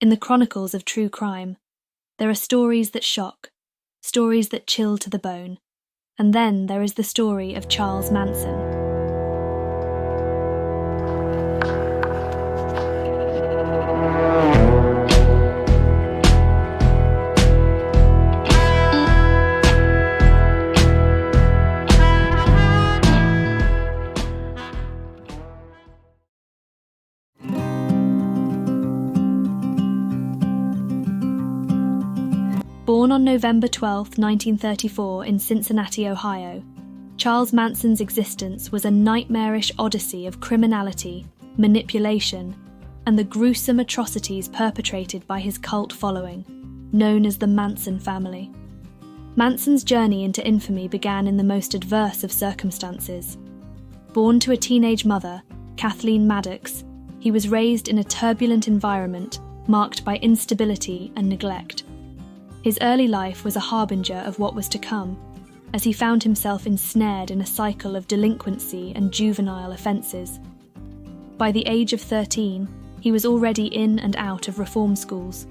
In the chronicles of true crime, there are stories that shock, stories that chill to the bone, and then there is the story of Charles Manson. Born on November 12, 1934 in Cincinnati, Ohio, Charles Manson's existence was a nightmarish odyssey of criminality, manipulation, and the gruesome atrocities perpetrated by his cult following, known as the Manson Family. Manson's journey into infamy began in the most adverse of circumstances. Born to a teenage mother, Kathleen Maddox, he was raised in a turbulent environment marked by instability and neglect. His early life was a harbinger of what was to come, as he found himself ensnared in a cycle of delinquency and juvenile offences. By the age of 13, he was already in and out of reform schools.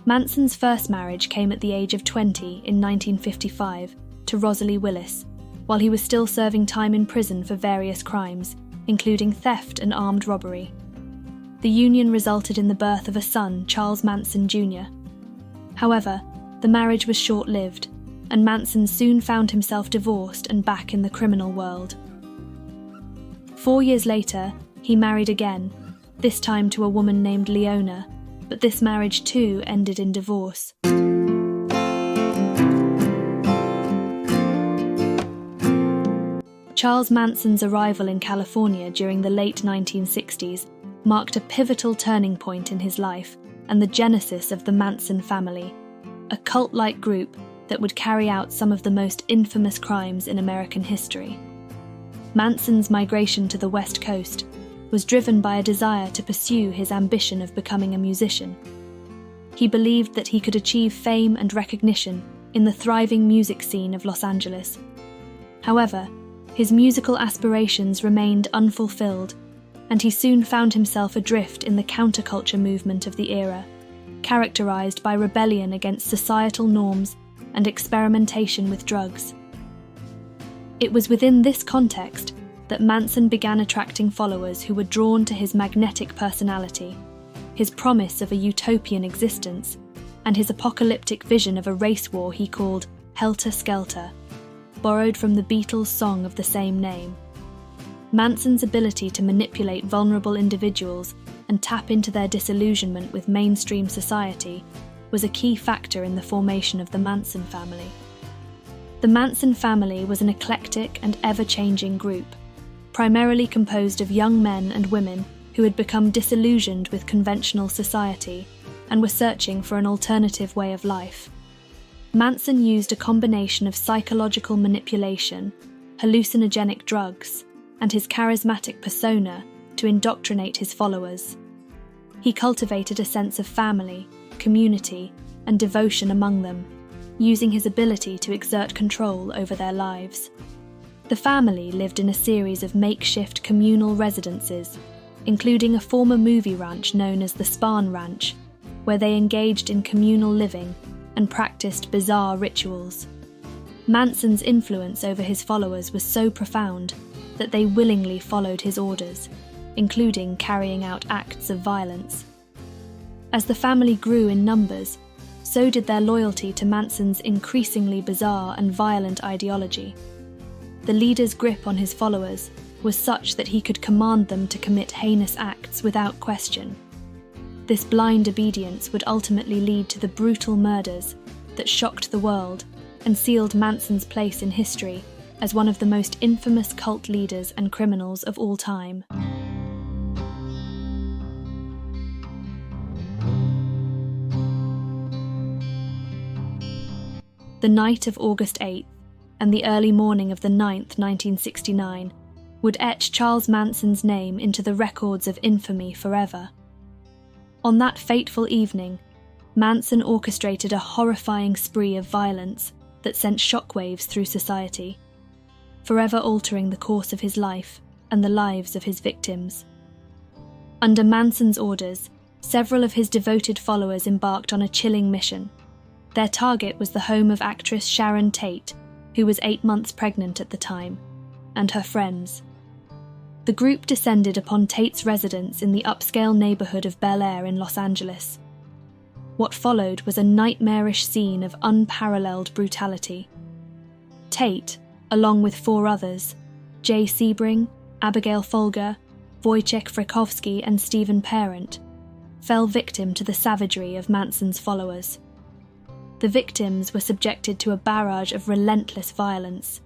Manson's first marriage came at the age of 20 in 1955 to Rosalie Willis, while he was still serving time in prison for various crimes, including theft and armed robbery. The union resulted in the birth of a son, Charles Manson Jr. However, the marriage was short-lived, and Manson soon found himself divorced and back in the criminal world. 4 years later, he married again, this time to a woman named Leona, but this marriage too ended in divorce. Charles Manson's arrival in California during the late 1960s marked a pivotal turning point in his life and the genesis of the Manson family, a cult-like group that would carry out some of the most infamous crimes in American history. Manson's migration to the West Coast was driven by a desire to pursue his ambition of becoming a musician. He believed that he could achieve fame and recognition in the thriving music scene of Los Angeles. However, his musical aspirations remained unfulfilled, and he soon found himself adrift in the counterculture movement of the era, characterized by rebellion against societal norms and experimentation with drugs. It was within this context that Manson began attracting followers who were drawn to his magnetic personality, his promise of a utopian existence, and his apocalyptic vision of a race war he called Helter Skelter, borrowed from the Beatles' song of the same name. Manson's ability to manipulate vulnerable individuals and tap into their disillusionment with mainstream society was a key factor in the formation of the Manson family. The Manson family was an eclectic and ever-changing group, primarily composed of young men and women who had become disillusioned with conventional society and were searching for an alternative way of life. Manson used a combination of psychological manipulation, hallucinogenic drugs, and his charismatic persona to indoctrinate his followers. He cultivated a sense of family, community, and devotion among them, using his ability to exert control over their lives. The family lived in a series of makeshift communal residences, including a former movie ranch known as the Spahn Ranch, where they engaged in communal living and practiced bizarre rituals. Manson's influence over his followers was so profound that they willingly followed his orders, including carrying out acts of violence. As the family grew in numbers, so did their loyalty to Manson's increasingly bizarre and violent ideology. The leader's grip on his followers was such that he could command them to commit heinous acts without question. This blind obedience would ultimately lead to the brutal murders that shocked the world and sealed Manson's place in history as one of the most infamous cult leaders and criminals of all time. The night of August 8th and the early morning of the 9th, 1969, would etch Charles Manson's name into the records of infamy forever. On that fateful evening, Manson orchestrated a horrifying spree of violence that sent shockwaves through society, forever altering the course of his life and the lives of his victims. Under Manson's orders, several of his devoted followers embarked on a chilling mission. Their target was the home of actress Sharon Tate, who was 8 months pregnant at the time, and her friends. The group descended upon Tate's residence in the upscale neighborhood of Bel Air in Los Angeles. What followed was a nightmarish scene of unparalleled brutality. Tate, along with 4 others, Jay Sebring, Abigail Folger, Wojciech Frykowski and Stephen Parent, fell victim to the savagery of Manson's followers. The victims were subjected to a barrage of relentless violence.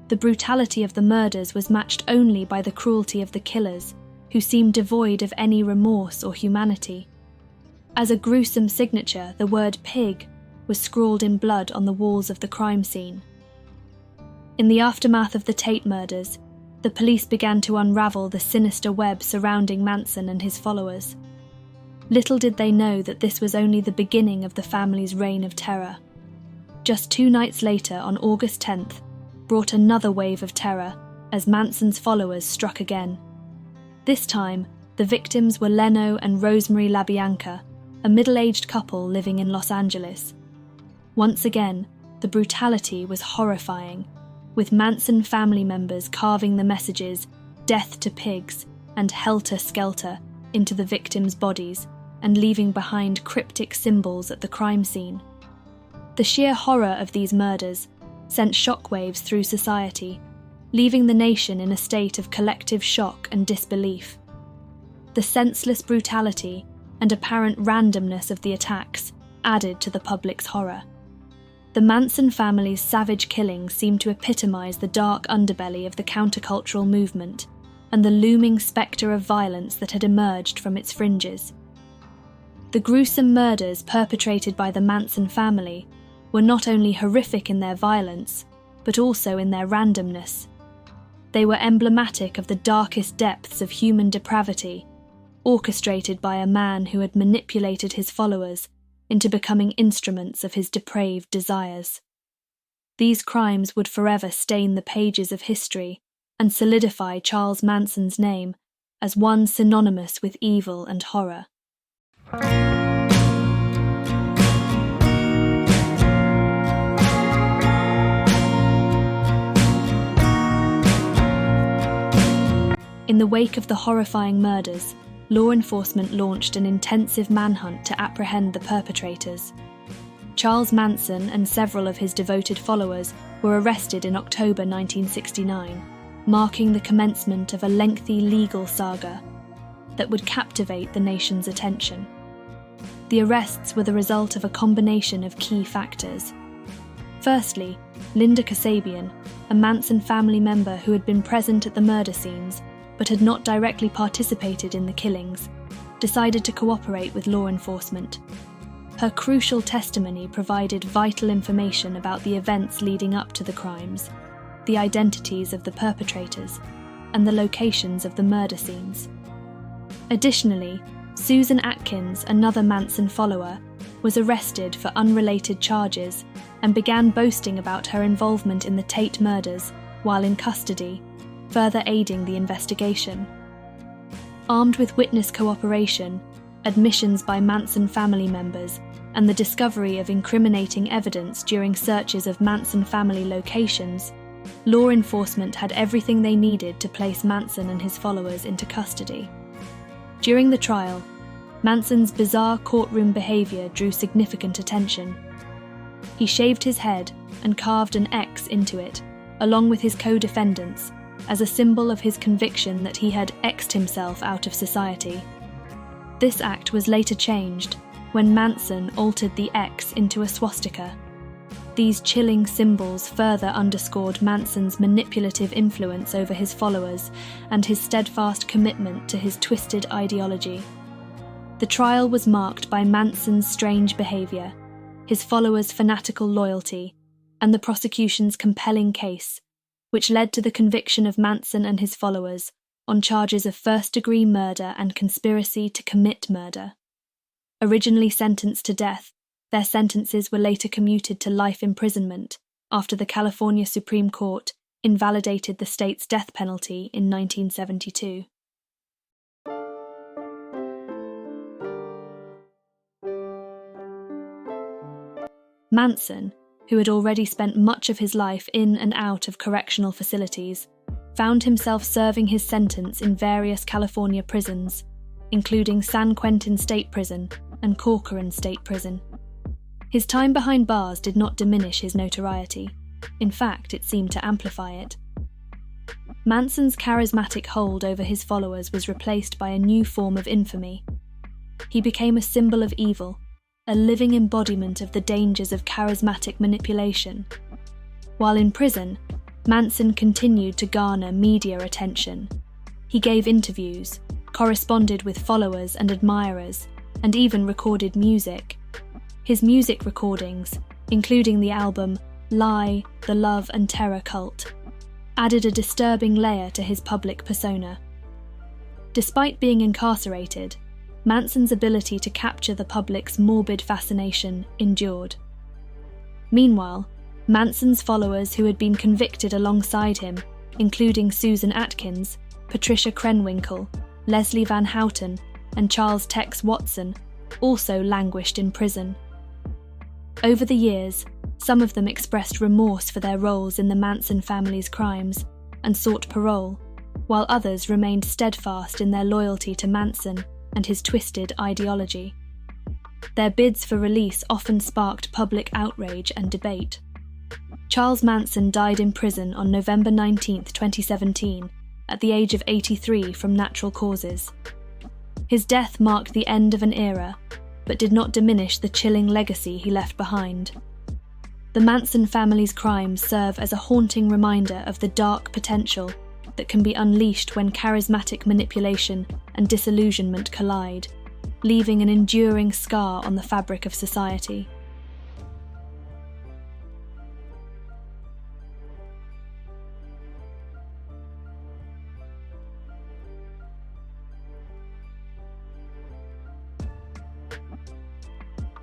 The brutality of the murders was matched only by the cruelty of the killers, who seemed devoid of any remorse or humanity. As a gruesome signature, the word pig was scrawled in blood on the walls of the crime scene. In the aftermath of the Tate murders, the police began to unravel the sinister web surrounding Manson and his followers. Little did they know that this was only the beginning of the family's reign of terror. Just 2 nights later, on August 10th, brought another wave of terror as Manson's followers struck again. This time, the victims were Leno and Rosemary LaBianca, a middle-aged couple living in Los Angeles. Once again, the brutality was horrifying, with Manson family members carving the messages "Death to Pigs" and "Helter Skelter" into the victims' bodies and leaving behind cryptic symbols at the crime scene. The sheer horror of these murders sent shockwaves through society, leaving the nation in a state of collective shock and disbelief. The senseless brutality and apparent randomness of the attacks added to the public's horror. The Manson family's savage killings seemed to epitomize the dark underbelly of the countercultural movement and the looming spectre of violence that had emerged from its fringes. The gruesome murders perpetrated by the Manson family were not only horrific in their violence, but also in their randomness. They were emblematic of the darkest depths of human depravity, orchestrated by a man who had manipulated his followers into becoming instruments of his depraved desires. These crimes would forever stain the pages of history and solidify Charles Manson's name as one synonymous with evil and horror. In the wake of the horrifying murders, law enforcement launched an intensive manhunt to apprehend the perpetrators. Charles Manson and several of his devoted followers were arrested in October 1969, marking the commencement of a lengthy legal saga that would captivate the nation's attention. The arrests were the result of a combination of key factors. Firstly, Linda Kasabian, a Manson family member who had been present at the murder scenes but had not directly participated in the killings, decided to cooperate with law enforcement. Her crucial testimony provided vital information about the events leading up to the crimes, the identities of the perpetrators, and the locations of the murder scenes. Additionally, Susan Atkins, another Manson follower, was arrested for unrelated charges and began boasting about her involvement in the Tate murders while in custody, further aiding the investigation. Armed with witness cooperation, admissions by Manson family members, and the discovery of incriminating evidence during searches of Manson family locations, law enforcement had everything they needed to place Manson and his followers into custody. During the trial, Manson's bizarre courtroom behavior drew significant attention. He shaved his head and carved an X into it, along with his co-defendants, as a symbol of his conviction that he had X'd himself out of society. This act was later changed when Manson altered the X into a swastika. These chilling symbols further underscored Manson's manipulative influence over his followers and his steadfast commitment to his twisted ideology. The trial was marked by Manson's strange behavior, his followers' fanatical loyalty, and the prosecution's compelling case, which led to the conviction of Manson and his followers on charges of first-degree murder and conspiracy to commit murder. Originally sentenced to death, their sentences were later commuted to life imprisonment after the California Supreme Court invalidated the state's death penalty in 1972. Manson, who had already spent much of his life in and out of correctional facilities, found himself serving his sentence in various California prisons, including San Quentin State Prison and Corcoran State Prison. His time behind bars did not diminish his notoriety. In fact, it seemed to amplify it. Manson's charismatic hold over his followers was replaced by a new form of infamy. He became a symbol of evil, a living embodiment of the dangers of charismatic manipulation. While in prison, Manson continued to garner media attention. He gave interviews, corresponded with followers and admirers, and even recorded music. His music recordings, including the album Lie, the Love and Terror Cult, added a disturbing layer to his public persona. Despite being incarcerated, Manson's ability to capture the public's morbid fascination endured. Meanwhile, Manson's followers who had been convicted alongside him, including Susan Atkins, Patricia Krenwinkel, Leslie Van Houten, and Charles Tex Watson, also languished in prison. Over the years, some of them expressed remorse for their roles in the Manson family's crimes and sought parole, while others remained steadfast in their loyalty to Manson and his twisted ideology. Their bids for release often sparked public outrage and debate. Charles Manson died in prison on November 19, 2017, at the age of 83 from natural causes. His death marked the end of an era, but did not diminish the chilling legacy he left behind. The Manson family's crimes serve as a haunting reminder of the dark potential that can be unleashed when charismatic manipulation and disillusionment collide, leaving an enduring scar on the fabric of society.